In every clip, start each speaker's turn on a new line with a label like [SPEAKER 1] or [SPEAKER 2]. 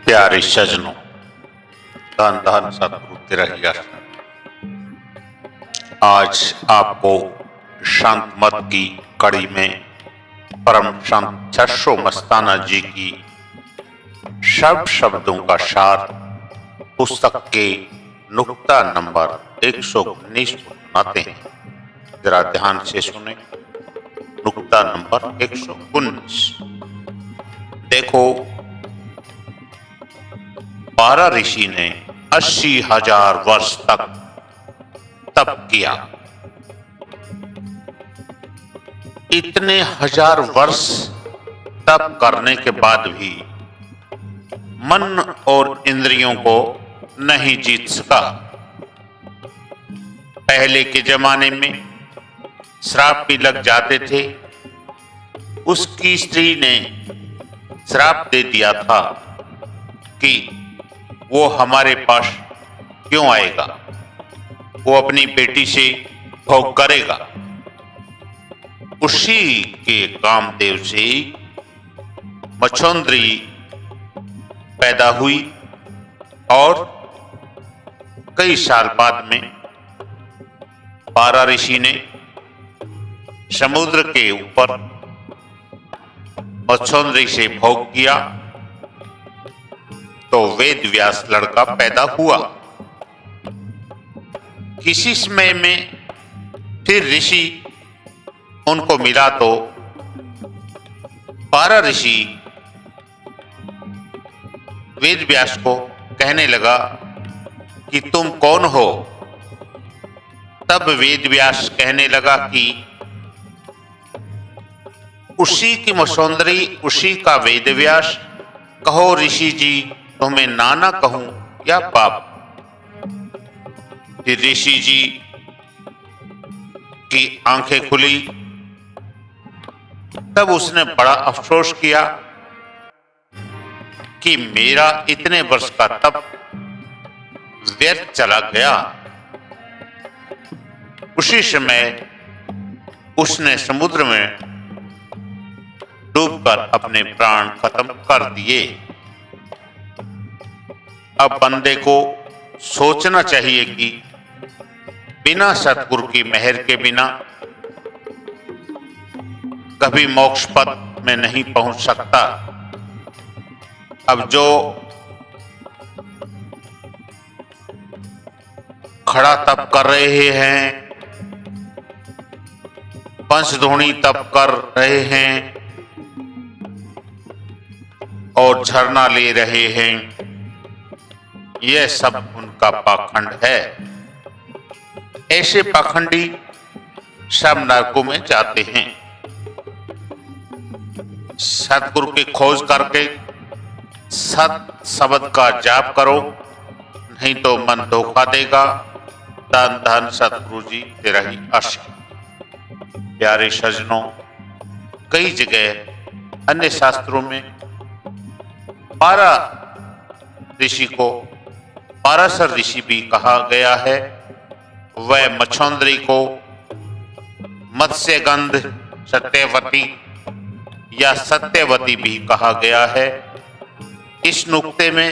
[SPEAKER 1] प्यारे सजनों, धन धन सतगुरु तेरा ही आशीर्वाद। आज आपको संत मत की कड़ी में परम संत छठो मस्ताना जी की सब शब्दों का सार पुस्तक के नुक्ता नंबर 119 को सुनाते हैं। जरा ध्यान से सुने। नुक्ता नंबर 119। देखो, पारा ऋषि ने 80,000 वर्ष तक तप किया। इतने हजार वर्ष तप करने के बाद भी मन और इंद्रियों को नहीं जीत सका। पहले के जमाने में श्राप भी लग जाते थे। उसकी स्त्री ने श्राप दे दिया था कि वो हमारे पास क्यों आएगा, वो अपनी बेटी से भोग करेगा। उसी के कामदेव से मच्छोंद्री पैदा हुई और कई साल बाद में पारा ऋषि ने समुद्र के ऊपर मच्छोंद्री से भोग किया तो वेद व्यास लड़का पैदा हुआ। किसी समय में फिर ऋषि उनको मिला तो पारा ऋषि वेद व्यास को कहने लगा कि तुम कौन हो। तब वेद व्यास कहने लगा कि उसी की मच्छोंद्री, उसी का वेद व्यास, कहो ऋषि जी, तुम्हें नाना कहूं या बाप। फिर ऋषि जी की आंखें खुली। तब उसने बड़ा अफसोस किया कि मेरा इतने वर्ष का तप व्यर्थ चला गया। उसी समय उसने समुद्र में डूबकर अपने प्राण खत्म कर दिए। अब बंदे को सोचना चाहिए कि बिना सतगुरु की मेहर के बिना कभी मोक्ष पद में नहीं पहुंच सकता। अब जो खड़ा तप कर रहे हैं, पंचधूणी तप कर रहे हैं और झरना ले रहे हैं, यह सब उनका पाखंड है। ऐसे पाखंडी सब नरकों में जाते हैं। सतगुरु की खोज करके सत शब्द का जाप करो, नहीं तो मन धोखा देगा। धन धन सतगुरु जी तेरा ही आशीर्वाद। प्यारे सजनों, कई जगह अन्य शास्त्रों में पारा ऋषि को पाराशर ऋषि भी कहा गया है। वह मच्छोंद्री को मत्स्यगंध सत्यवती या सत्यवती भी कहा गया है। इस नुक्ते में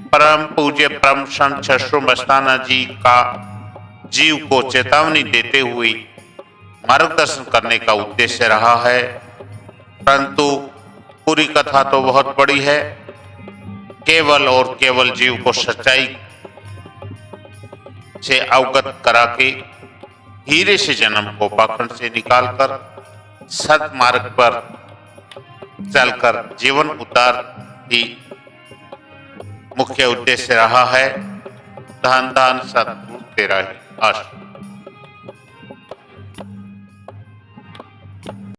[SPEAKER 1] परम पूज्य परम संत छठो मस्ताना जी का जीव को चेतावनी देते हुए मार्गदर्शन करने का उद्देश्य रहा है। परंतु पूरी कथा तो बहुत बड़ी है। केवल और केवल जीव को सच्चाई से अवगत करा के हीरे से जन्म को पाखंड से निकालकर सत मार्ग पर चलकर जीवन उतार ही मुख्य उद्देश्य रहा है। धन धन सतगुरु तेरा ही आशीर्वाद।